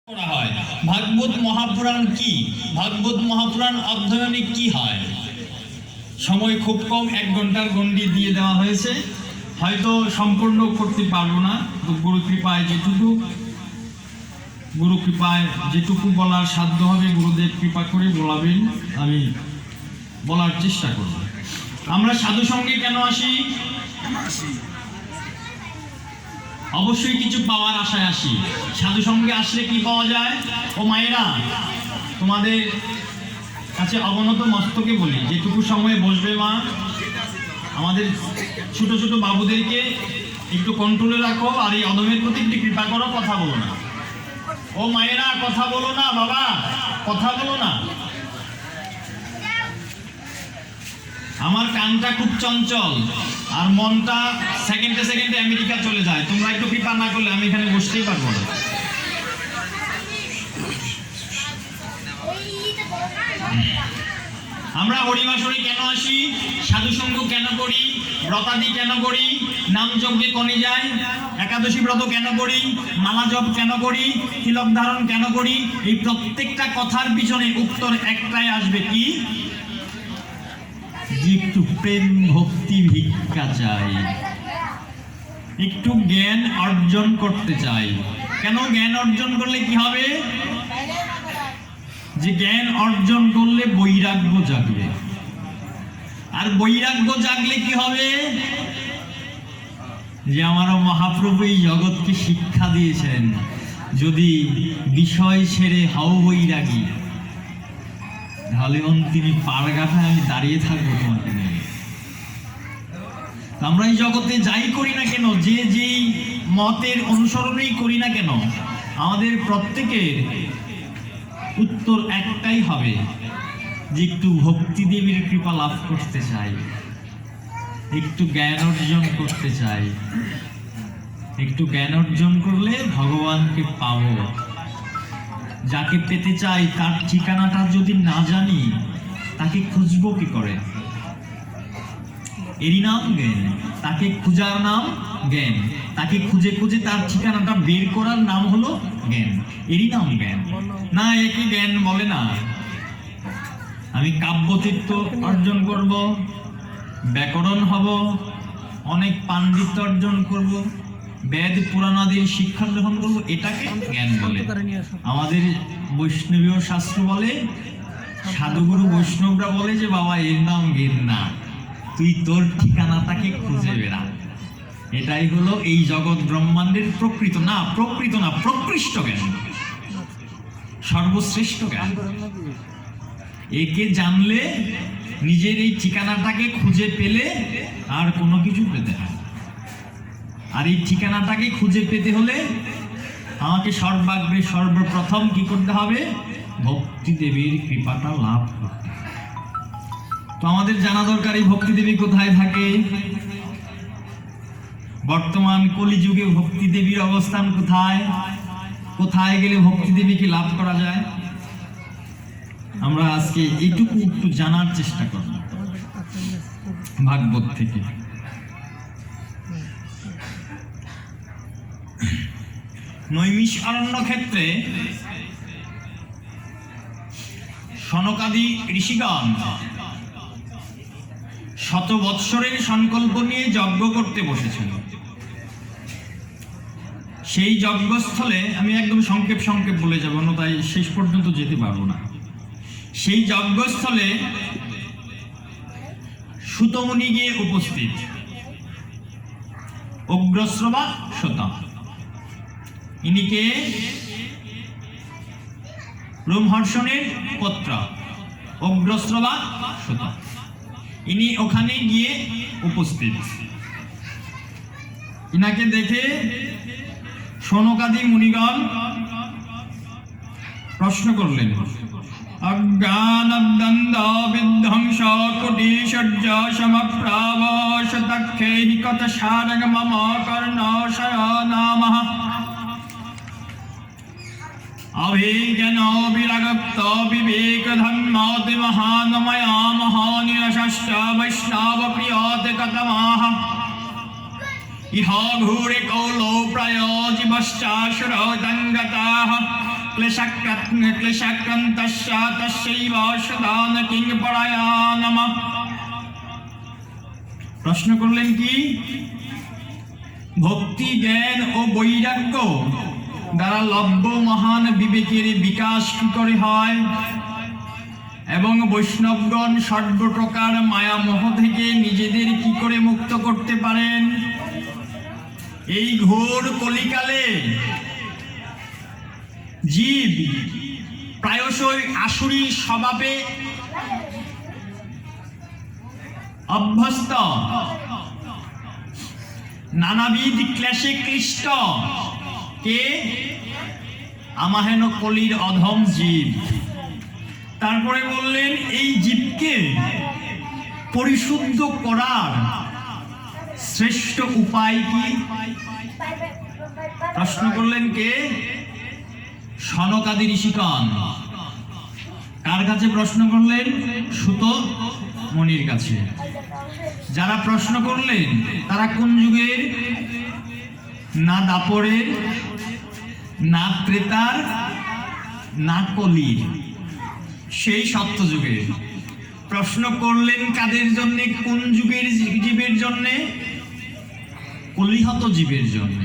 করা হয়। ভাগবত মহাপুরাণ কি? ভাগবত মহাপুরাণ অধ্যয়নে কি হয়? সময় খুব কম, 1 ঘন্টার গণ্ডি দিয়ে দেওয়া হয়েছে। হয়তো সম্পূর্ণ করতে পারবো না, গুরু কৃপায় যেটুকু বলার সাধ্য হবে গুরুদেব কৃপা করে বলাবেন, আমি বলার চেষ্টা করব। আমরা সাধু সঙ্গে কেন আসি? অবশ্যই কিছু পাওয়ার আশায় আসি। সাধু সঙ্গে আসলে কি পাওয়া যায়? ও মায়েরা, তোমাদের কাছে অবনত মস্তকে বলি, যেটুকু সময় বসবে মা, আমাদের ছোট ছোট বাবুদেরকে একটু কন্ট্রোলে রাখো, আর এই অধমের প্রতি একটু কৃপা করো, কথা বলো না। ও মায়েরা, কথা বলো না বাবা, কথা বলো না। আমার কানটা খুব চঞ্চল আর মনটা সেকেন্ডে সেকেন্ডে আমেরিকা চলে যায়। তোমরা একটু কৃপা না করলে আমি এখানে বসতেই পারবো না। আমরা হরিবাসরে কেন আসি? সাধুসঙ্গ কেন করি? ব্রতাদি কেন করি? নাম যজ্ঞে কনে যাই? একাদশী ব্রত কেন করি? মালা জপ কেন করি? তিলক ধারণ কেন করি? এই প্রত্যেকটা কথার পিছনে উত্তর একটাই আসবে, কি? একটু প্রেম ভক্তি ভিক্ষা চাই, একটু জ্ঞান অর্জন করতে চাই। কেন জ্ঞান অর্জন করলে কি হবে? যে জ্ঞান অর্জন করলে বৈরাগ্য জাগবে, আর বৈরাগ্য জাগলে কি হবে? যে আমার মহাপ্রভু এই জগৎকে শিক্ষা দিয়েছেন, যদি বিষয় ছেড়ে হও বৈরাগী, তাহলে অন্তিম পাড়ঘাটায় আমি দাঁড়িয়ে থাকবো তোমাকে নিয়ে। আমরা এই জগতে যাই করি না কেন, যে যেই মতের অনুসরণই করি না কেন, আমাদের প্রত্যেকের উত্তর একটাই হবে, যে একটু ভক্তি দেবীর কৃপা লাভ করতে চাই, একটু জ্ঞান অর্জন করতে চাই। একটু জ্ঞান অর্জন করলে ভগবানকে পাবো। যাকে পেতে চাই তার ঠিকানাটা যদি না জানি, তাকে খুঁজবো কি করে? এরই নাম জ্ঞান। তাকে খুঁজার নাম জ্ঞান। তাকে খুঁজে খুঁজে তার ঠিকানাটা বের করার নাম হলো জ্ঞান। এরই নাম জ্ঞান। না, একে জ্ঞান বলে না। আমি কাব্যতীর্থ অর্জন করব, ব্যাকরণ হব, অনেক পাণ্ডিত্য অর্জন করব, বেদ পুরাণ আদির শিক্ষা গ্রহণ করবো, এটাকে জ্ঞান বলে। আমাদের বৈষ্ণবীয় শাস্ত্র বলে, সাধুগুরু বৈষ্ণবরা বলে যে বাবা এর নাম জ্ঞান না, তুই তোর ঠিকানাটাকে খুঁজে বেড়া। এটাই হলো এই জগৎ ব্রহ্মাণ্ডের প্রকৃত না প্রকৃষ্ট জ্ঞান, সর্বশ্রেষ্ঠ জ্ঞান। একে জানলে নিজের এই ঠিকানাটাকে খুঁজে পেলে আর কোনো কিছু পেতে হয়। আর এই ঠিকানাটাকে খুঁজে পেতে হলে আমাকে সর্বাগ্রে সর্বপ্রথম কি করতে হবে? ভক্তি দেবীর কৃপাটা লাভ করতে। তো আমাদের জানা দরকার, এই ভক্তি দেবী কোথায় থাকে? বর্তমান কলিযুগে ভক্তি দেবীর অবস্থান কোথায়? কোথায় গেলে ভক্তি দেবীকে লাভ করা যায়? আমরা আজকে এইটুকু একটু জানার চেষ্টা করব ভাগবত থেকে। নৈমিষারণ্য ক্ষেত্রে সনকাদি ঋষিগণ শত বৎসরের সংকল্প নিয়ে যজ্ঞ করতে বসেছিল। সেই যজ্ঞস্থলে, আমি একদম সংক্ষেপ বলে যাব, তাই শেষ পর্যন্ত যেতে পারবো না। সেই যজ্ঞস্থলে সুতমুনি গিয়ে উপস্থিত, অগ্রশ্রবা সুত। ইনিকে রোমহর্ষণের পুত্র অগ্রশ্রবা সুত। ইনি ওখানে গিয়ে উপস্থিত। ইনাকে দেখে সনকাদি মুনিগণ প্রশ্ন করলেন, অজ্ঞানদ্বন্দ্ব বিধ্বংস কুটিশয্য সমপ্রাবশতক্ষেহি কথসারং মম কর্ণশয়নামঃ অভিজ্ঞান বিরাগপ্ত বিবেক ধর্মাতি মহানময়া মহানিরশশ্চ বৈষ্ণব প্রিয়তে কতমাহ ইহ ঘূরে কৌলো প্রায় জীবশ্চাশুরদঙ্গতাঃ ক্লেশাক্রান্তস্য তস্যৈব সদান কিং পরায়া নমঃ। প্রশ্ন করলেন কি? ভক্তি, জ্ঞান ও বৈরাগ্য দ্বারা লভ্য মহান বিবেকের বিকাশ কি করে হয় এবং বৈষ্ণবগণ সর্বপ্রকার মায়া মোহ থেকে নিজেদের কি করে মুক্ত করতে পারেন? এই ঘোর কলিকালে জীব প্রায়শই আসুরি স্বভাবে অভ্যস্ত, নানাবিধ ক্লেশে ক্লিষ্ট। কে? আমাহেন কলির অধম জীব। তারপরে বললেন এই জীবকে পরিশুদ্ধ করার শ্রেষ্ঠ উপায় কি? প্রশ্ন করলেন কে? সনকাদি ঋষিগণ। কার কাছে প্রশ্ন করলেন? সুত মুনির কাছে। যারা প্রশ্ন করলেন তারা কোন যুগের? না দাপরের, না ত্রেতার, না কলির, সেই সত্য যুগের। প্রশ্ন করলেন কাদের জন্য? কোন যুগের জীবের জন্য? কলিহত জীবের জন্য।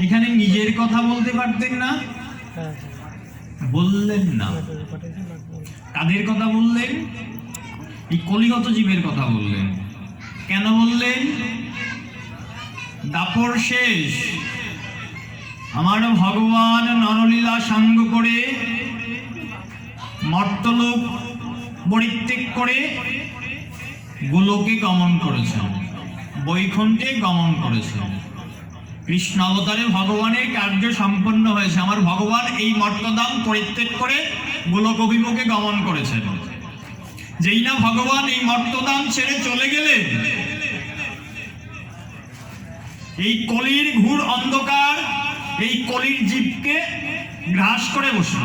এখানে নিজের কথা বলতে পারতেন না? বললেন না। কাদের কথা বললেন? এই কলিহত জীবের কথা বললেন। কেন বললেন? দাপর শেষ, আমার ভগবান নরলীলা সাঙ্গ করে মর্তলোক পরিত্যাগ করে গোলকে গমন করেছেন, বৈকুণ্ঠে গমন করেছেন। কৃষ্ণ অবতারে ভগবানের কার্য সম্পন্ন হয়েছে। আমার ভগবান এই মর্তধাম পরিত্যাগ করে গোলক অভিমুখে গমন করেছেন। যেই না ভগবান এই মর্তধাম ছেড়ে চলে গেলেন, এই কলির ঘোর অন্ধকার এই কলির জীবকে গ্রাস করে বসল।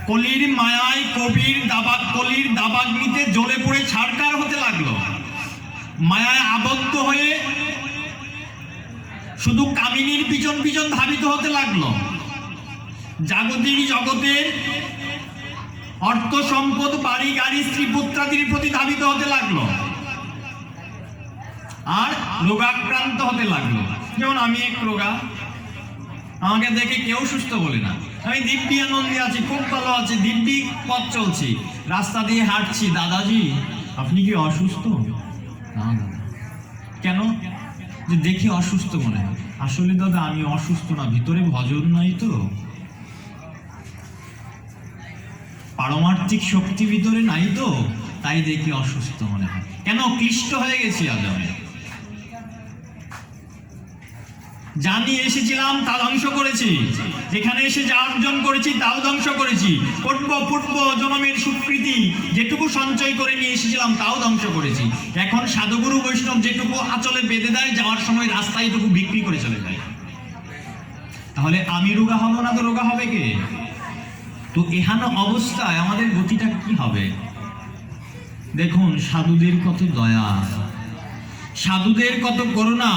কলির মায়ায় কলির দাবাগ্নিতে জ্বলে পড়ে ছারকার হতে লাগলো। মায়ায় আবদ্ধ হয়ে শুধু কামিনীর পিছন পিছন ধাবিত হতে লাগলো। জাগতিক জগতের অর্থ সম্পদ, বাড়ি গাড়ি, স্ত্রী পুত্রাদির প্রতি ধাবিত হতে লাগলো আর রোগাক্রান্ত হতে লাগলো। যেমন আমি এক রোগা, আমাকে দেখে কেউ সুস্থ বলে না। আমি দিব্যি আনন্দে আছি, খুব ভালো আছি, দিব্যি পথ চলছি, রাস্তা দিয়ে হাঁটছি। দাদাজি আপনি কি অসুস্থ? না দাদা। কেন? যে দেখি অসুস্থ মনে হয়। আসলে দাদা আমি অসুস্থ না, ভিতরে ভজন নাই তো, পারমার্থিক শক্তি ভিতরে নাই তো, তাই দেখি অসুস্থ মনে হয়। কেন? ক্লিষ্ট হয়ে গেছি আজ আমি। যা নিয়ে এসেছিলাম তা ধ্বংস করেছি, যেখানে এসে যা অর্জন করেছি তাও ধ্বংস করেছি। পূর্ব জন্মের সুকৃতি যেটুকু সঞ্চয় করে নিয়ে এসেছিলাম তাও ধ্বংস করেছি। এখন সাধুগুরু বৈষ্ণব যেটুকু আঁচলে বেঁধে দেয়, যাওয়ার সময় রাস্তায় এটুকু বিক্রি করে চলে যায়। তাহলে আমি রোগা হব না তো রোগা হবে কে? তো এহেন অবস্থায় আমাদের গতিটা কি হবে? দেখুন সাধুদের কত দয়া, সাধুদের কত করুণা,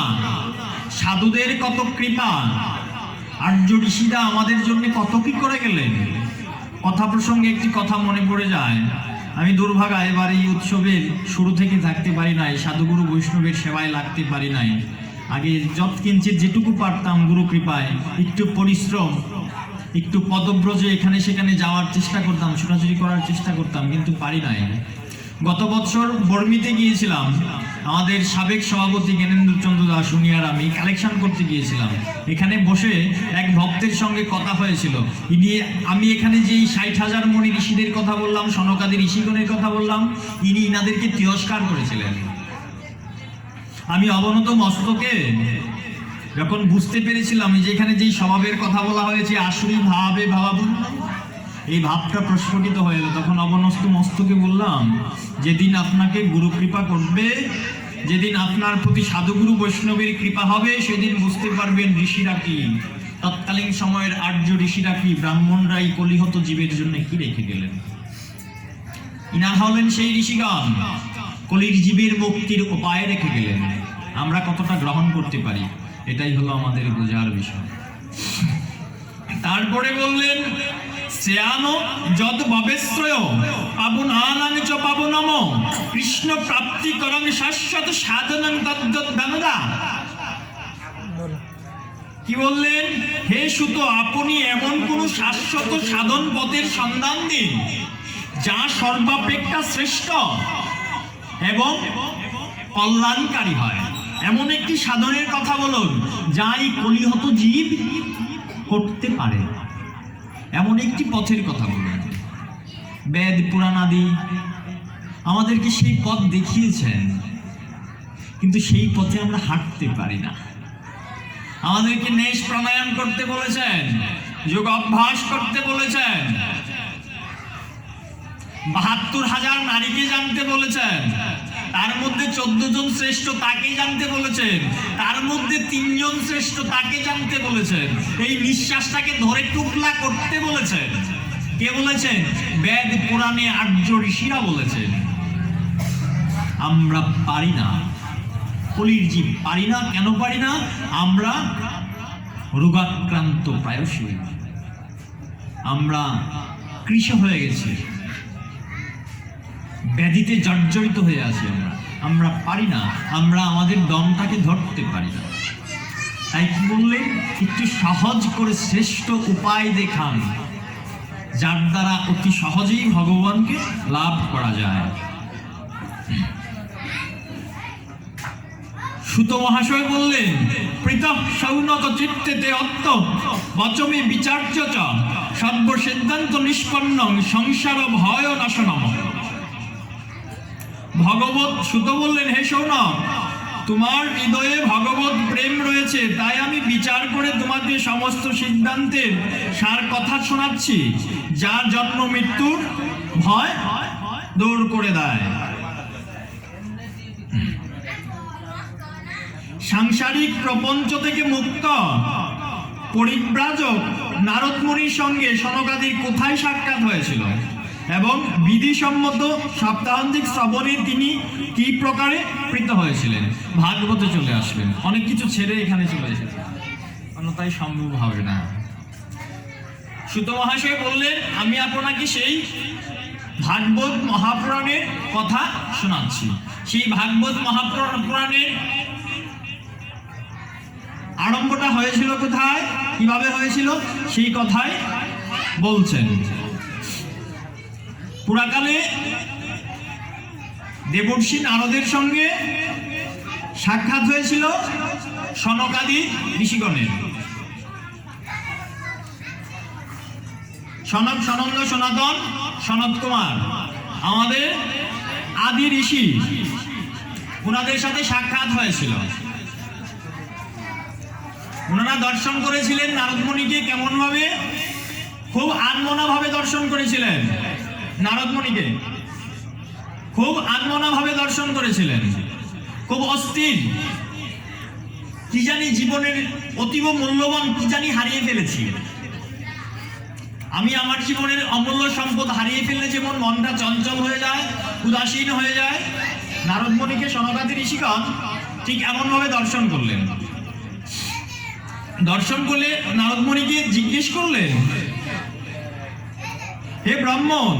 সাধুদের কত কৃপা। আর্য ঋষিরা আমাদের জন্য কত কি করে গেলেন। কথা প্রসঙ্গে একটি কথা মনে পড়ে যায়। আমি দুর্ভাগা এবার এই উৎসবের শুরু থেকে থাকতে পারি নাই, সাধুগুরু বৈষ্ণবের সেবায় লাগতে পারি নাই। আগে যৎকিঞ্চিত যেটুকু পারতাম গুরু কৃপায় একটু পরিশ্রম, একটু পদব্রজে এখানে সেখানে যাওয়ার চেষ্টা করতাম, ছোটাছুটি করার চেষ্টা করতাম, কিন্তু পারি নাই। গত বছর বর্মিতে গিয়েছিলাম, আমাদের সাবেক সভাপতি জ্ঞানেন্দ্র চন্দ্র দাস উনি আর আমি কালেকশন করতে গিয়েছিলাম। এখানে বসে এক ভক্তের সঙ্গে কথা হয়েছিল। আমি এখানে যে ৬০,০০০ মণি ঋষিদের কথা বললাম, সনকাদি ঋষিগণের কথা বললাম, ইনি ইনাদেরকে তিরস্কার করেছিলেন। আমি অবনত মস্তকে যখন বুঝতে পেরেছিলাম যে এখানে যেই স্বভাবের কথা বলা হয়েছে, আসুরি ভাবে ভাবাবুন, এই ভাবটা প্রস্ফুটিত হয়ে এলো। তখন অবনত মস্তকে বললাম, যেদিন আপনাকে গুরু কৃপা করবে, যেদিন আপনার প্রতি সাধুগুরু বৈষ্ণবের কৃপা হবে, সেদিন বুঝতে পারবেন ঋষিরা কি, তৎকালীন সময়ের আর্য ঋষিরা কি, ব্রাহ্মণরা এই কলিহত জীবের জন্য কি রেখে গেলেন। ইনারা হলেন সেই ঋষিগণ, কলির জীবের মুক্তির উপায় রেখে গেলেন। আমরা কতটা গ্রহণ করতে পারি, এটাই হলো আমাদের বোঝার বিষয়। তারপরে বললেন শ্রেয়ানো যদ ভবেশ্রয় পাবনানাং চ পাবনম কৃষ্ণ প্রাপ্তি করং শাশ্বত সাধনং তদ্দা। কি বললেন? হে সুত, আপনি এমন কোন শাশ্বত সাধন পথের সন্ধান দিন যা সর্বাপেক্ষা শ্রেষ্ঠ এবং কল্যাণকারী হয়। এমন একটি সাধনের কথা বলুন যা এই কলিহত জীব করতে পারে, এমন একটি পথের কথা বলুন। বেদ পুরাণ আদি আমাদেরকে সেই পথ দেখিয়েছেন, কিন্তু সেই পথে আমরা হাঁটতে পারি না। আমাদেরকে নেশ প্রাণায়াম করতে বলেছেন, যোগ অভ্যাস করতে বলেছেন, ৭২,০০০ নারীকে জানতে বলেছেন, তার মধ্যে ১৪ জন শ্রেষ্ঠ তাকে জানতে বলেছেন, তার মধ্যে ৩ জন শ্রেষ্ঠ তাকে জানতে বলেছেন। এই নিঃশ্বাসটাকে ধরে টুকলা করতে বলেছেন। কে বলেছেন? বেদ পুরাণে আর্য ঋষিরা বলেছেন। আমরা পারি না, কলির জীব পারি না। কেন পারি না? আমরা রোগাক্রান্ত প্রায়শই, আমরা কৃশ হয়ে গেছি, ব্যাধিতে জর্জরিত হয়ে আছি। আমরা পারি না, আমরা আমাদের দমটাকে ধরতে পারি না। তাই কি বললেন? একটু সহজ করে শ্রেষ্ঠ উপায় দেখান যার দ্বারা অতি সহজেই ভগবানকে লাভ করা যায়। সুত মহাশয় বললেন পৃথক সৌনক চিত্তেতে অত্ত বচমে বিচার্য চ সর্বসিদ্ধান্ত নিষ্পন্ন সংসার ভয় নাশনম। ভগবত সুত বললেন, হে সৌনক, তোমার হৃদয়ে ভগবত প্রেম রয়েছে, তাই আমি বিচার করে তোমাকে সমস্ত সিদ্ধান্তের সার কথা শোনাচ্ছি, যার জন্ম মৃত্যুর ভয় দূর করে দেয়। সাংসারিক প্রপঞ্চ থেকে মুক্ত পরিব্রাজক নারদ মুনির সঙ্গে সনকাদির কোথায় সাক্ষাৎ হয়েছিল এবং বিধিসম্মত সপ্তাহান্তিক শ্রবণে তিনি কি প্রকারে প্রীত হয়েছিলেন? ভাগবতে চলে আসবেন, অনেক কিছু ছেড়ে এখানে চলে এসেছেন, অন্যথায় সম্ভব হবে না। সুত মহাশয় বললেন, আমি আপনাকে সেই ভাগবত মহাপুরাণের কথা শোনাচ্ছি। সেই ভাগবত মহাপুরাণের আরম্ভটা হয়েছিল কোথায়, কিভাবে হয়েছিল, সেই কথাই বলছেন। পুরাকালে দেবর্ষি নারদের সঙ্গে সাক্ষাৎ হয়েছিল সনকাদি ঋষিগণের। সনক, সনন্দ, সনাতন, সনত কুমার আমাদের আদি ঋষি, ওনাদের সাথে সাক্ষাৎ হয়েছিল। ওনারা দর্শন করেছিলেন নারদ মুনিকে। কেমন ভাবে? খুব আনমনা ভাবে দর্শন করেছিলেন। নারদ মুনিকে খুব আনমনা ভাবে দর্শন করেছিলেন, খুব অস্থির। কি জানি জীবনের অতীব মূল্যবান কি জানি হারিয়ে ফেলেছি। আমি আমার জীবনের অমূল্য সম্পদ হারিয়ে ফেললে যেমন মনটা চঞ্চল হয়ে যায়, উদাসীন হয়ে যায়, নারদ মুনিকে সনকাদি ঋষিগণ ঠিক এমন ভাবে দর্শন করলেন। দর্শন করলে নারদ মুনিকে জিজ্ঞেস করলেন, হে ব্রাহ্মণ,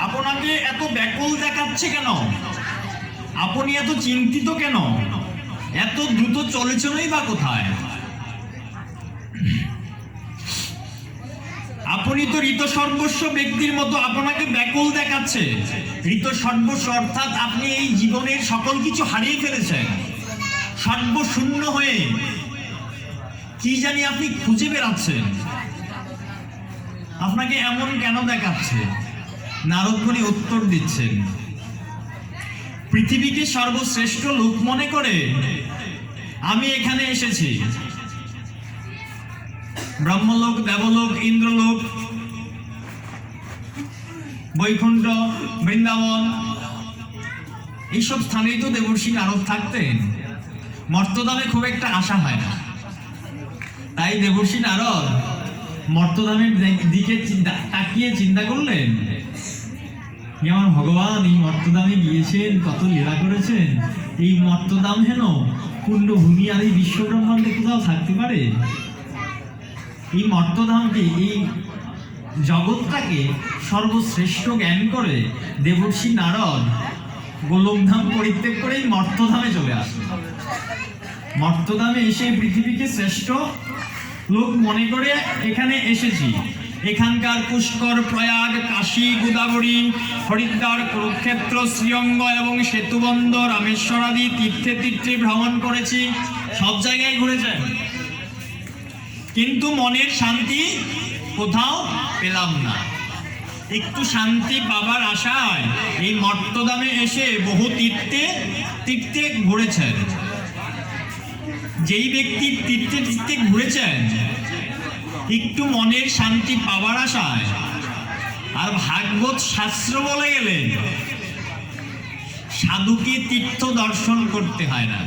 আপনাকে এত ব্যাকুল দেখাচ্ছে কেন? আপনি এত চিন্তিত কেন? এত দ্রুত চলেছেনই বা কোথায়? আপনি তো ঋত সর্বস্ব ব্যক্তির মতো আপনাকে ব্যাকুল দেখাচ্ছে। ঋত সর্বস্ব অর্থাৎ আপনি এই জীবনের সকল কিছু হারিয়ে ফেলেছেন, সর্বশূন্য হয়ে কি জানি আপনি খুঁজে বেড়াচ্ছেন। আপনাকে এমন কেন দেখাচ্ছে? নারদ মুনি উত্তর দিচ্ছেন, পৃথিবীকে সর্বশ্রেষ্ঠ লোক মনে করে আমি এখানে এসেছি। ব্রহ্মলোক, দেবলোক, ইন্দ্রলোক, বৈকুণ্ঠ, বৃন্দাবন, এইসব স্থানেই তো দেবর্ষি নারদ থাকতেন। মর্তধামে খুব একটা আশা হয় না, তাই দেবর্ষি নারদ মর্তধামের দিকে তাকিয়ে চিন্তা করলেন, আমার ভগবান এই মর্তধামে গিয়েছেন, কত লীলা করেছেন, এই মর্তধাম হেন পুণ্যভূমি আর এই বিশ্বব্রহ্মাণ্ডে কোথাও থাকতে পারে? এই মর্তধামকে, এই জগৎটাকে সর্বশ্রেষ্ঠ জ্ঞান করে দেবর্ষি নারদ গোলকধাম পরিত্যাগ করে এই মর্তধামে চলে আসে। মর্তধামে এসে পৃথিবীকে শ্রেষ্ঠ লোক মনে করে এখানে এসেছি। এখানকার পুষ্কর, প্রয়াগ, কাশী, গোদাবরী, হরিদ্বার, কুরুক্ষেত্র, শ্রীঅঙ্গ এবং সেতুবন্ধ, রামেশ্বর আদি তীর্থে তীর্থে ভ্রমণ করেছি, সব জায়গায় ঘুরেছেন, কিন্তু মনের শান্তি কোথাও পেলাম না। একটু শান্তি পাবার আশায় এই মর্তধামে এসে বহু তীর্থে তীর্থে ঘুরেছেন। যেই ব্যক্তি তীর্থে তীর্থে ঘুরেছেন একটু মনের শান্তি পাবার আশায়, আর ভাগবত শাস্ত্র বলে গেলে সাধুকে তীর্থ দর্শন করতে হয় না।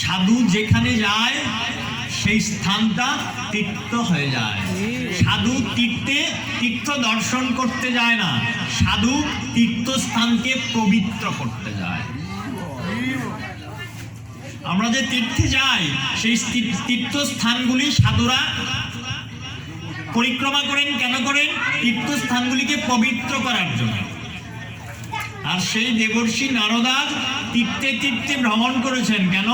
সাধু যেখানে যায় সেই স্থানটা তীর্থ হয়ে যায়। সাধু তীর্থ দর্শন করতে যায় না, সাধু তীর্থস্থানকে পবিত্র করতে যায়। আমরা যে তীর্থে যাই সেই তীর্থস্থানগুলি সাধুরা পরিক্রমা করেন। কেন করেন? তীর্থস্থানগুলিকে পবিত্র করার জন্য। আর সেই দেবর্ষি নারদা তীর্থে তীর্থে ভ্রমণ করেছেন কেন?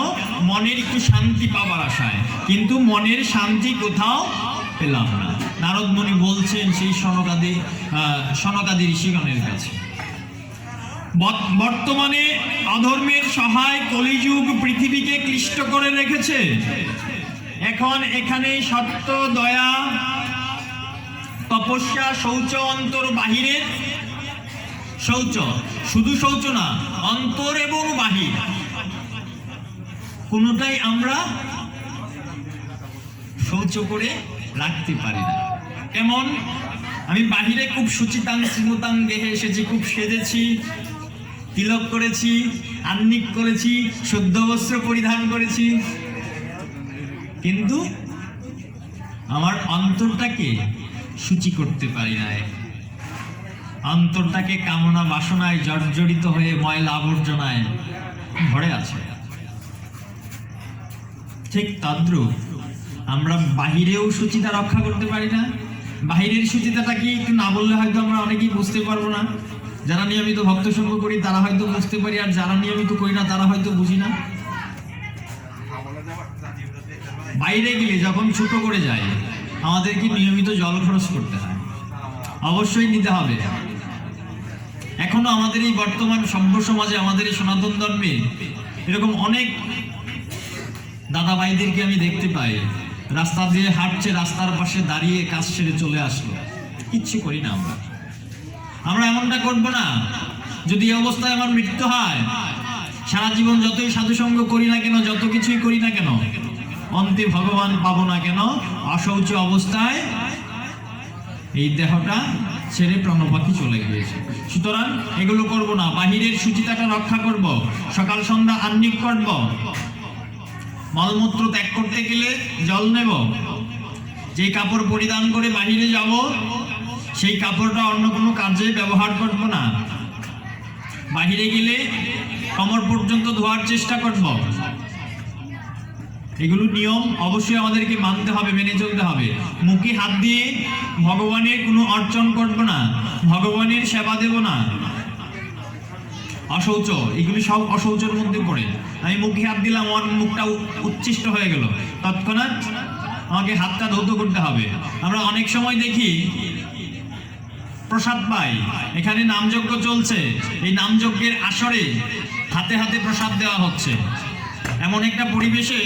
মনের একটু শান্তি পাবার আশায়, কিন্তু মনের শান্তি কোথাও পেলাম না। নারদ মুনি বলছেন সেই সনকাদি ঋষিগণের কাছে, বর্তমানে অধর্মের সহায় কলিযুগ পৃথিবীকে ক্লিষ্ট করে রেখেছে। এখন এখানে সত্য, দয়া, তপস্যা, শৌচ, অন্তর বাহিরের শৌচ, শুধু শৌচ না, অন্তর এবং বাহির কোনটাই আমরা শৌচ করে রাখতে পারি না। কেমন? আমি বাহিরে খুব সুচিতাং শ্রীমতাং গেহে এসেছি, খুব সেজেছি, তিলক করেছি, আহ্নিক করেছি, শুদ্ধ বস্ত্র পরিধান করেছি, কিন্তু আমার অন্তরটাকে শুচি করতে পারি না। অন্তরটাকে কামনা বাসনায় জর্জরিত হয়ে ময়লা আবর্জনায় ভরে আছে। ঠিক তদ্রূপ আমরা বাহিরেও শুচিতা রক্ষা করতে পারি না। বাহিরের শুচিতাটা কি একটু না বললে হয়তো আমরা অনেকেই বুঝতে পারবো না। যারা নিয়মিত ভক্ত সঙ্গ করি তারা হয়তো বুঝতে পারি, আর যারা নিয়মিত করি না তারা হয়তো বুঝি না। বাইরে গেলে যখন ছোট করে যাই আমাদেরকে নিয়মিত জল খরচ করতে হয়, অবশ্যই নিতে হবে। এখনো আমাদের এই বর্তমান সভ্য সমাজে, আমাদের এই সনাতন ধর্মে এরকম অনেক দাদা ভাইদেরকে আমি দেখতে পাই, রাস্তা দিয়ে হাঁটছে, রাস্তার পাশে দাঁড়িয়ে কাজ সেরে চলে আসলো, কিচ্ছু করি না। আমরা এমনটা করবো না। যদি এই অবস্থায় আমার মৃত্যু হয়, সারা জীবন যতই সাধুসঙ্গ করি না কেন, যত কিছুই করি না কেন, অন্তে ভগবান পাবো না কেন? অশৌচ অবস্থায় এই দেহটা ছেড়ে প্রাণপাখি চলে গিয়েছে। সুতরাং এগুলো করব না। বাহিরের শুচিতাটা রক্ষা করব, সকাল সন্ধ্যা আহ্নিক করব, মলমূত্র ত্যাগ করতে গেলে জল নেব, যে কাপড় পরিধান করে বাহিরে যাব সেই কাপড়টা অন্য কোনো কাজে ব্যবহার করব না। বাহিরে গেলে কমর পর্যন্ত ধোয়ার চেষ্টা করব। এগুলো নিয়ম অবশ্যই আমাদেরকে মানতে হবে, মেনে চলতে হবে। মুখে হাত দিয়ে ভগবানের কোনো অর্চন করব না, ভগবানের সেবা দেব না। অশৌচ, এগুলি সব অশৌচের মধ্যে পড়ে। আমি মুখে হাত দিলাম, আমার মুখটা উচ্ছিষ্ট হয়ে গেল, তৎক্ষণাৎ আমাকে হাতটা ধৌত করতে হবে। আমরা অনেক সময় দেখি প্রসাদ পাই, এখানে নামযজ্ঞ চলছে, এই নামযজ্ঞের আসরে হাতে হাতে প্রসাদ দেওয়া হচ্ছে। এমন একটা পরিবেশে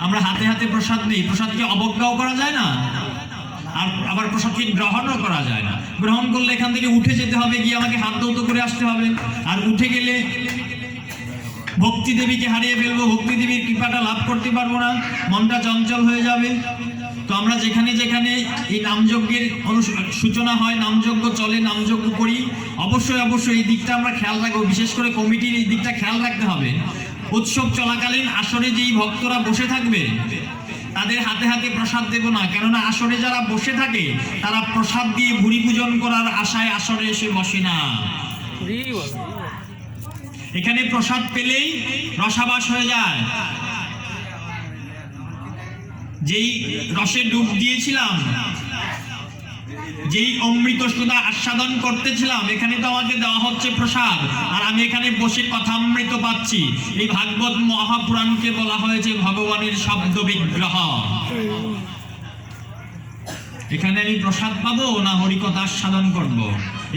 আমরা হাতে হাতে প্রসাদ নিই, প্রসাদকে অবজ্ঞাও করা যায় না, আর আবার প্রসাদকে গ্রহণও করা যায় না। গ্রহণ করলে এখান থেকে উঠে যেতে হবে, গিয়ে আমাকে হাত ধৌত করে আসতে হবে, আর উঠে গেলে ভক্তি দেবীকে হারিয়ে ফেলবো, ভক্তি দেবীর কৃপাটা লাভ করতে পারবো না, মনটা চঞ্চল হয়ে যাবে। তো আমরা যেখানে যেখানে এই নামযজ্ঞের সূচনা হয়, নামযজ্ঞ চলে, নামযজ্ঞ করি, অবশ্যই অবশ্যই এই দিকটা আমরা খেয়াল রাখবো। বিশেষ করে কমিটির এই দিকটা খেয়াল রাখতে হবে। উৎসব চলাকালীন আসরে যেই ভক্তরা বসে থাকবে তাদের হাতে হাতে প্রসাদ দেব না, কেননা আসরে যারা বসে থাকে তারা প্রসাদ দিয়ে ভুরি পূজন করার আশায় আসরে এসে বসে না। এখানে প্রসাদ পেলেই রসাবাস হয়ে যায়। যেই রসে ডুব দিয়েছিলাম, যেই অমৃত সুধা আস্বাদন করতেছিলাম, এখানে তো আমাকে দেওয়া হচ্ছে প্রসাদ, আর আমি এখানে বসে কথামৃত পাচ্ছি। এই ভাগবত মহাপুরাণকে বলা হয়েছে ভগবানের শব্দ বিগ্রহ। এখানে আমি প্রসাদ পাবো না হরিকথা আস্বাদন করব,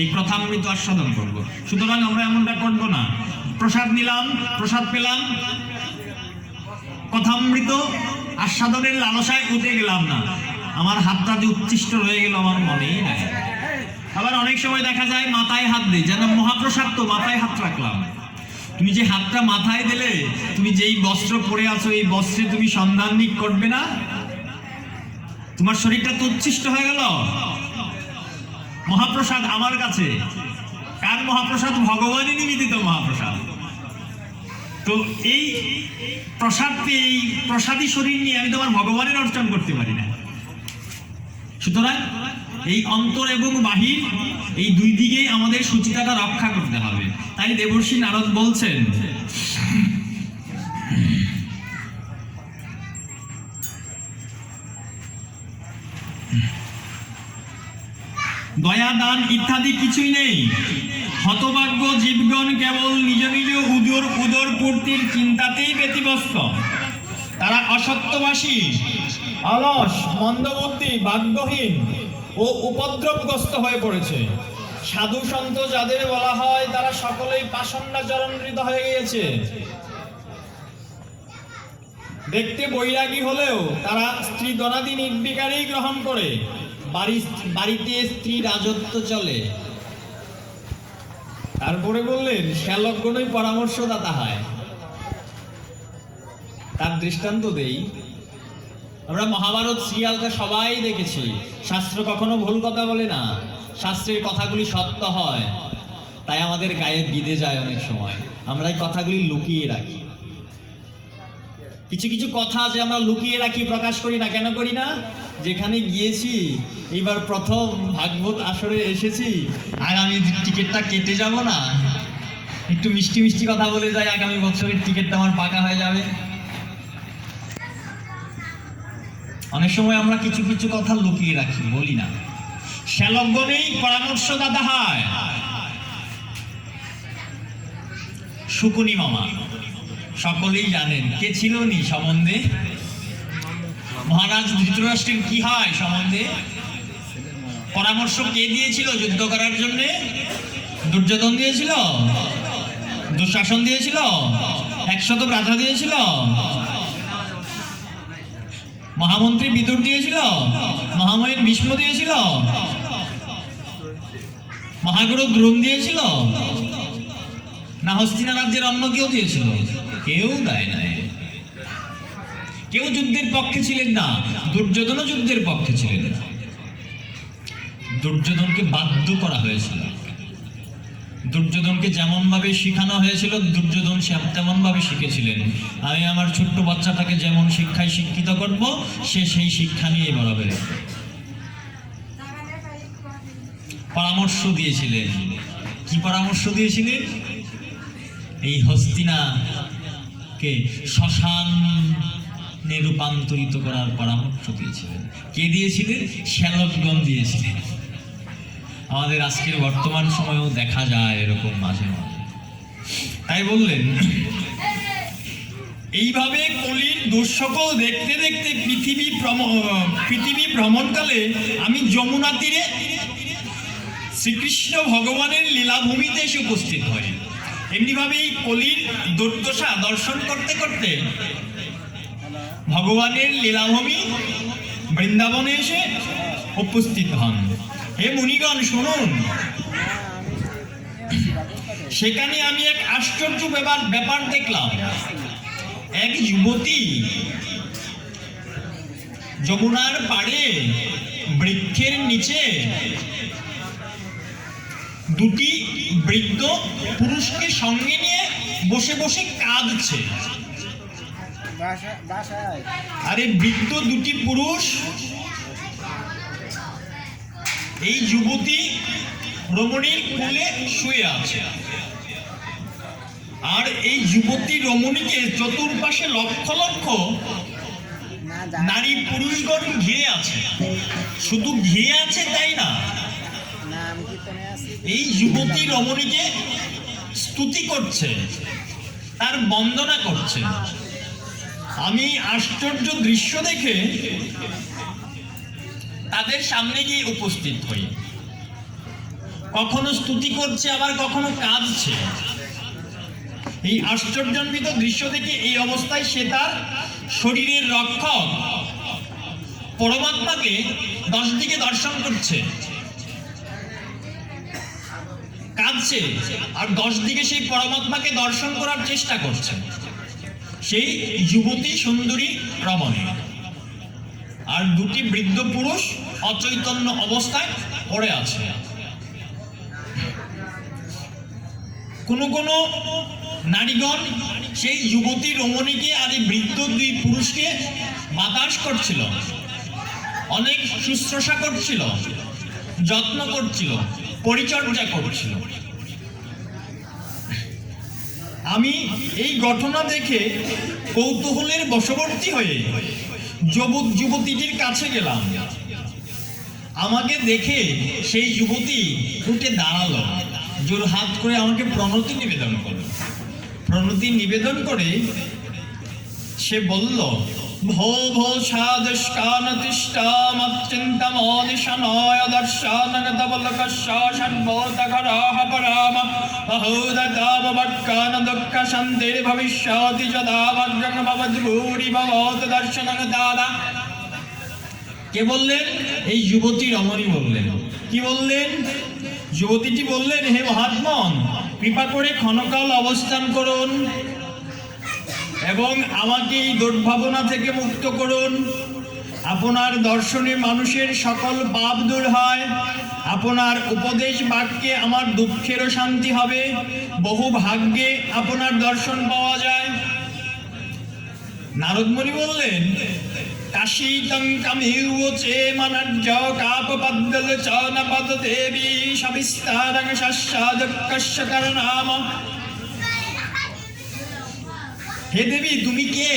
এই কথামৃত আস্বাদন করব। সুতরাং আমরা এমনটা করব না। প্রসাদ নিলাম, প্রসাদ পেলাম, কথামৃত আস্বাদনের লালসায় উঠে গেলাম না, আমার হাতটা যে উচ্ছিষ্ট রয়ে গেল আমার মনেই নাই। আবার অনেক সময় দেখা যায় মাথায় হাত দিই, যেন মহাপ্রসাদ তো মাথায় হাত রাখলাম। তুমি যে হাতটা মাথায় দিলে, তুমি যেই বস্ত্র পরে আছো এই বস্ত্রে তুমি সন্ধান নিক করবে না, তোমার শরীরটা তো উচ্ছিষ্ট হয়ে গেল। মহাপ্রসাদ আমার কাছে, কার মহাপ্রসাদ? ভগবানই নিবেদিত মহাপ্রসাদ। তো এই প্রসাদ পেয়ে, এই প্রসাদী শরীর নিয়ে আমি তোমার ভগবানের অর্চন করতে পারি না। সুতরাং এই অন্তর এবং বাহির, এই দুই দিকেই আমাদের শুচিতাটা রক্ষা করতে হবে। তাই দেবর্ষি নারদ বলছেন, দয়া দান ইত্যাদি কিছুই নেই। হতভাগ্য জীবগণ কেবল নিজ নিজ উদর পূর্তির চিন্তাতেই ব্যতিব্যস্ত। তারা অসত্যবাসী, অলস, মন্দবুদ্ধি, ভাগ্যহীন ও উপদ্রবগ্রস্ত হয়ে পড়েছে। সাধু সন্ত যাদের বলা হয় তারা সকলেই পাষণ্ডাচরণহৃত হয়ে গিয়েছে। দেখতে বৈরাগী হলেও তারা স্ত্রী দনাদি নির্বিকারেই গ্রহণ করে। বাড়িতে স্ত্রী রাজত্ব চলে। তারপরে বললেন শ্যালকগণই পরামর্শদাতা হয়। তার দৃষ্টান্ত দেই, আমরা মহাভারত সিরিয়ালটা সবাই দেখেছি। শাস্ত্র কখনো ভুল কথা বলে না, শাস্ত্রের কথাগুলি সত্য হয়। তাই আমাদের গায়ে বিঁধে যায় অনেক সময়, আমরা এই কথাগুলি লুকিয়ে রাখি। কিছু কিছু কথা আছে আমরা লুকিয়ে রাখি, প্রকাশ করি না। কেন করি না? যেখানে গিয়েছি, এইবার প্রথম ভাগবত আসরে এসেছি, আগামী টিকিটটা কেটে যাব না, একটু মিষ্টি মিষ্টি কথা বলে যাই, আগামী বছরের টিকিটটা আমার পাকা হয়ে যাবে। অনেক সময় আমরা কিছু কিছু কথা লুকিয়ে রাখি, বলি না। শ্যালকগণেই পরামর্শদাতা হয়। শুকুনি মামা সকলেই জানেন, কে ছিল নি সম্বন্ধে? মহারাজ ধৃতরাষ্ট্রের কি হয় সম্বন্ধে? পরামর্শ কে দিয়েছিল যুদ্ধ করার জন্য? দুর্যোধন দিয়েছিল, দুঃশাসন দিয়েছিল, 100 ভ্রাতা দিয়েছিল, মহামন্ত্রী বিদুর দিয়েছিল, মহামহিম ভীষ্ম দিয়েছিল, মহাগুরু দ্রোণ দিয়েছিল, না হস্তিনা রাজ্যের অন্য কেউ দিয়েছিল? কেউ দেয় নাই। কেউ যুদ্ধের পক্ষে ছিলেন না। দুর্যোধনও যুদ্ধের পক্ষে ছিলেন না। দুর্যোধনকে বাধ্য করা হয়েছিল। দুর্যোধনকে যেমন ভাবে শিখানো হয়েছিল, দুর্যোধন তেমন ভাবে শিখেছিলেন। আমি আমার ছোট্ট বাচ্চাটাকে যেমন শিক্ষায় শিক্ষিত করব, সে সেই শিক্ষা নিয়ে বড় হবে। পরামর্শ দিয়েছিলেন। কি পরামর্শ দিয়েছিলেন? এই হস্তিনাকে শ্মশানে রূপান্তরিত করার পরামর্শ দিয়েছিলেন। কে দিয়েছিলেন? শ্যালকগণ দিয়েছিলেন। আমাদের আজকের বর্তমান সময়েও দেখা যায় এরকম মাঝে মাঝে। তাই বললেন, এইভাবে কলির দুঃসকল দেখতে দেখতে পৃথিবী ভ্রমণকালে আমি যমুনা তীরে শ্রীকৃষ্ণ ভগবানের লীলাভূমিতে এসে উপস্থিত হই। এমনিভাবে এই কলির দুর্দশা দর্শন করতে করতে ভগবানের লীলাভূমি বৃন্দাবনে এসে উপস্থিত হন। হে মুনিগণ শুনুন, সেখানে আমি এক আশ্চর্য ব্যাপার দেখলাম। এক যুবতী যমুনার পাড়ে বৃক্ষের নিচে দুটি বৃদ্ধ পুরুষকে সঙ্গে নিয়ে বসে বসে কাঁদছে। আরে বৃদ্ধ দুটি পুরুষ এই যুবতী রমণীর কোলে শুয়ে আছে, আর এই যুবতী রমণীকে চতুর্পাশে লক্ষ লক্ষ নারী পুরুষগণ ঘিরে আছে, শুধু ঘিরে আছে তাই না, এই যুবতী রমণীকে স্তুতি করছে, তার বন্দনা করছে। আমি আশ্চর্য দৃশ্য দেখে তাদের সামনে গিয়ে উপস্থিত হই। কখনো স্তুতি করছে, আবার কখনো কাঁদছে। এই আশ্চর্যান্বিত দৃশ্য দেখে এই অবস্থায় সে তার শরীরের রক্ষক পরমাত্মাকে 10 দিকে দর্শন করছে, কাঁদছে, আর 10 দিকে সেই পরমাত্মাকে দর্শন করার চেষ্টা করছে। সেই যুবতী সুন্দরী রমণী আর দুটি বৃদ্ধ পুরুষ অচৈতন্য অবস্থায় পড়ে আছে। কোনো কোনো নারীগণ সেই যুবতী রমণীকে আর এই বৃদ্ধ দুই পুরুষকে বাতাস করছিল, অনেক শুশ্রূষা করছিল, যত্ন করছিল, পরিচর্যা করছিল। আমি এই ঘটনা দেখে কৌতূহলের বশবর্তী হয়ে যুবতীটির কাছে গেলাম। আমাকে দেখে সেই যুবতী উঠে দাঁড়ালো, জোর হাত করে আমাকে প্রণতি নিবেদন করলো। প্রণতি নিবেদন করে সে বলল, ভো ভো সাদস্কানতিষ্টামচ্চিন্তমনিশনয় দর্শনগতবলকস্যদ্ভূতঘরাহপরাম বহুদতাববক্কান দুঃখশান্তির্ভবিষ্যতি যদা ভগ্রং ভবদ্ভূরি ভবত দর্শনং দাদা। কে বললেন? এই যুবতী রমণী বললেন। কি বললেন? যুবতীটি বললেন, হে মহাত্মন, কৃপা করে ক্ষণকাল অবস্থান করুন এবং আমাকে এই দুর্ভাবনা থেকে মুক্ত করুন। আপনার দর্শনে মানুষের সকল পাপ দূর হয়, আপনার উপদেশ বাক্যে আমার দুঃখেরও শান্তি হবে, বহু ভাগ্যে আপনার দর্শন পাওয়া যায়। নারদমুনি বললেন, কাশীতং কামিউচে মানজ্জ কাপপদ্দল চনপদ দেবী সবিস্তারং শস্যাদকস্য করনাম। হে দেবী, তুমি কে?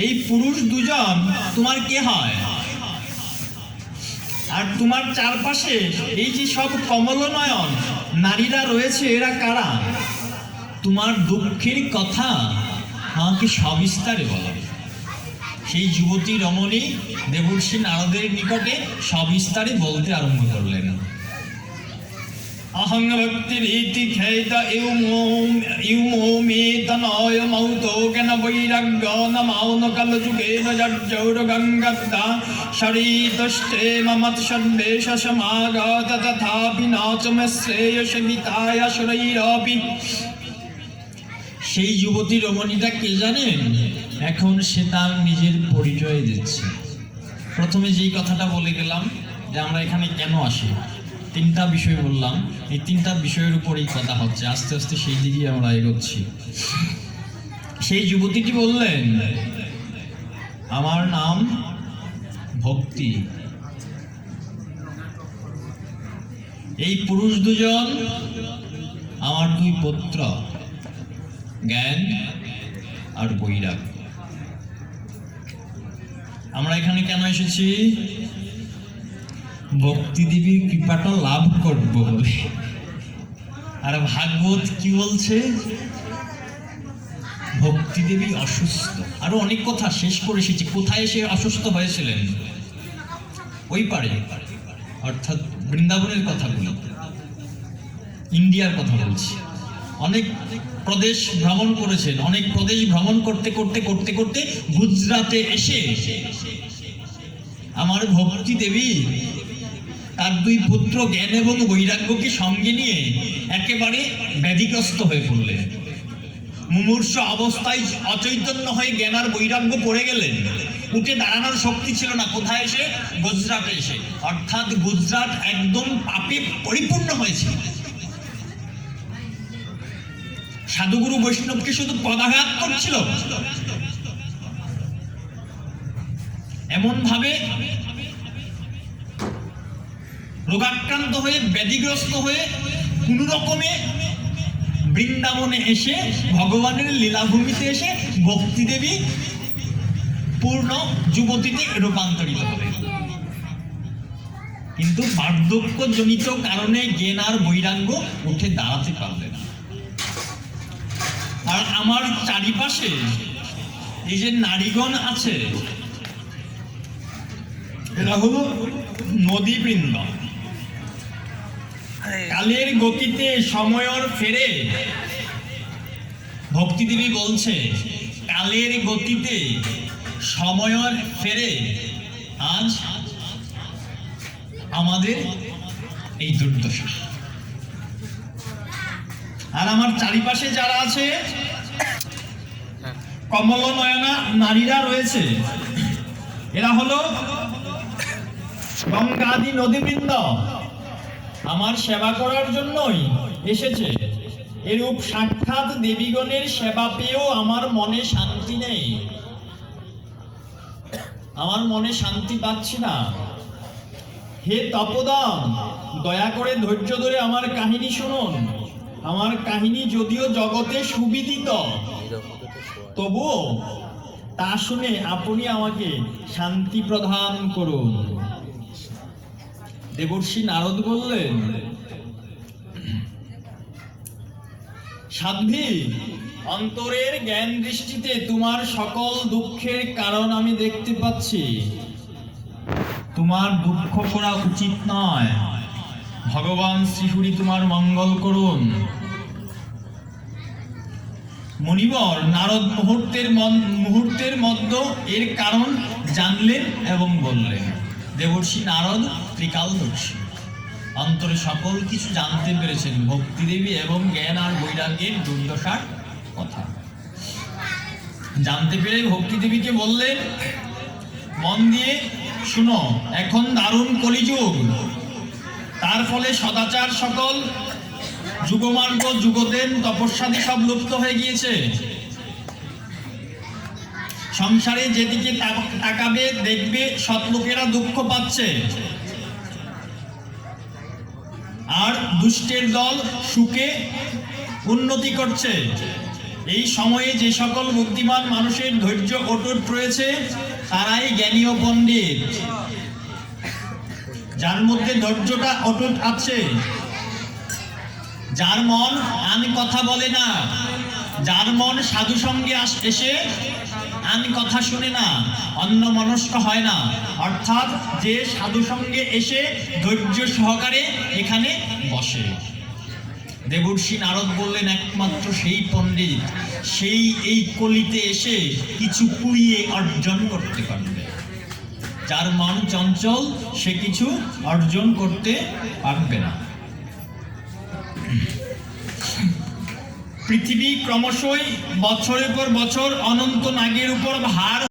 এই পুরুষ দুজন তোমার কে হয়? আর তোমার চারপাশে এই যে সব কমলনয়ন নারীরা রয়েছে, এরা কারা? তোমার দুঃখের কথা আমাকে সবিস্তারে বলো। সেই যুবতী রমণী দেবর্ষি নারদের নিকটে সবিস্তারে বলতে আরম্ভ করলেন। অহং ভক্তিরীতি খেত ইউমে তনয় মৌতো কেন বৈরাগ্য নমাউন কলযুগেন জর্জৌর গঙ্গা শরীতষ্টে মমত সন্দেশ সমাগত তথাপি নাচমে শ্রেয়স বিতায় সুরৈরপি। সেই যুবতী রমণীটা কে জানেন? এখন সে তার নিজের পরিচয় দিচ্ছে। প্রথমে যেই কথাটা বলে গেলাম যে আমরা এখানে কেন আসি, 3টা বিষয় বললাম, এই 3টা বিষয়ের উপরেই কথা হচ্ছে। আস্তে আস্তে সেই দিকেই আমরা এগোচ্ছি। সেই যুবতীটি বললেন, আমার নাম ভক্তি। এই পুরুষ দুজন আমার 2 পুত্র, জ্ঞান আর বৈরাগ্য। আমরা এখানে কেন এসেছি? ভক্তি দেবীর কৃপাটা লাভ করব বলে। আর ভাগবত কি বলছে? ভক্তি দেবী অসুস্থ। আরো অনেক কথা শেষ করে এসেছি। কোথায় এসে অসুস্থ হয়েছিলেন? ওই পারে, অর্থাৎ বৃন্দাবনের কথা বলি, ইন্ডিয়ার কথা বলছি। অনেক প্রদেশ ভ্রমণ করেছেন। অনেক প্রদেশ ভ্রমণ করতে করতে করতে করতে গুজরাটে এসে আমার ভক্তি দেবী তার 2 পুত্র জ্ঞান এবং বৈরাগ্যকে সঙ্গে নিয়ে একেবারে ব্যাধিগ্রস্ত হয়ে পড়লেন। মুমূর্ষ অবস্থায় অচৈতন্য হয়ে জ্ঞান আর বৈরাগ্য পড়ে গেলেন। উঠে দাঁড়ানোর শক্তি ছিল না। কোথায় এসে? গুজরাটে এসে। অর্থাৎ গুজরাট একদম পাপে পরিপূর্ণ হয়েছে। সাধুগুরু বৈষ্ণবকে শুধু পদাঘাত করছিল। এমন ভাবে রোগাক্রান্ত হয়ে, ব্যাধিগ্রস্ত হয়ে কোন রকমে বৃন্দাবনে এসে, ভগবানের লীলাভূমিতে এসে ভক্তি দেবী পূর্ণ যুবতীতে রূপান্তরিত হবে। কিন্তু বার্ধক্যজনিত কারণে জ্ঞান আর বৈরাগ্য উঠে দাঁড়াতে পারবে না। আর আমার চারিপাশে এই যে নারীগণ আছে, এরা হলো নদীবৃন্দ। কালের গতিতে সময়ের ফেরে, ভক্তিদেবী বলছে কালের গতিতে সময়ের ফেরে আজ আমাদের এই দুর্দশা। আর আমার চারিপাশে যারা আছে কমল নয়না নারীরা রয়েছে, এরা হলো গঙ্গাদি নদীবৃন্দ, আমার সেবা করার জন্যই এসেছে। এরূপ সাক্ষাৎ দেবীগণের সেবা পেয়েও আমার মনে শান্তি নেই, আমার মনে শান্তি পাচ্ছি না। হে তপোদন, দয়া করে ধৈর্য ধরে আমার কাহিনী শুনুন। আমার কাহিনী যদিও জগতে সুবিদিত, তবুও তা শুনে আপনি আমাকে শান্তি প্রদান করুন। দেবর্ষি নারদ বললেন, সাধ্বী, অন্তরের জ্ঞান দৃষ্টিতে তোমার সকল দুঃখের কারণ আমি দেখতে পাচ্ছি। তোমার দুঃখ করা উচিত নয়। ভগবান শ্রীহরি তোমার মঙ্গল করুন। মণিবর নারদ মুহূর্তের মধ্যে এর কারণ জানলেন এবং বললেন। দেবর্ষি নারদ ত্রিকালদর্শী, অন্তরে সকল কিছু জানতে পেরেছেন ভক্তিদেবী এবং জ্ঞান আর বৈরাগ্যের দুর্দশার কথা। জানতে পেরে ভক্তিদেবীকে বললেন, মন দিয়ে শুনো, এখন দারুণ কলিযুগ। তার ফলে সদাচার সকল, যুগমার্গ যুগদেন তপস্যাদি সব লুপ্ত হয়ে গিয়েছে। সংসারে যেদিকে তাকাবে দেখবে সৎলোকেরা দুঃখ পাচ্ছে, আর দুষ্টের দল সুখে উন্নতি করছে। এই সময়ে যে সকল বুদ্ধিমান মানুষের ধৈর্য অটুট রয়েছে তারাই জ্ঞানী ও পণ্ডিত। যার মধ্যে ধৈর্যটা অটুট আছে, যার মন আন কথা বলে না, যার মন সাধু সঙ্গে এসে আন কথা শুনে না, অন্য মনস্ক হয় না, অর্থাৎ যে সাধু সঙ্গে এসে ধৈর্য সহকারে এখানে বসে। দেবর্ষি নারদ বললেন, একমাত্র সেই পণ্ডিত, সেই এই কলিতে এসে কিছু কুড়িয়ে অর্জন করতে পারবে। যার মন চঞ্চল সে কিছু অর্জন করতে পারবে না। পৃথিবী ক্রমশই বছরের পর বছর অনন্ত নাগের উপর ভার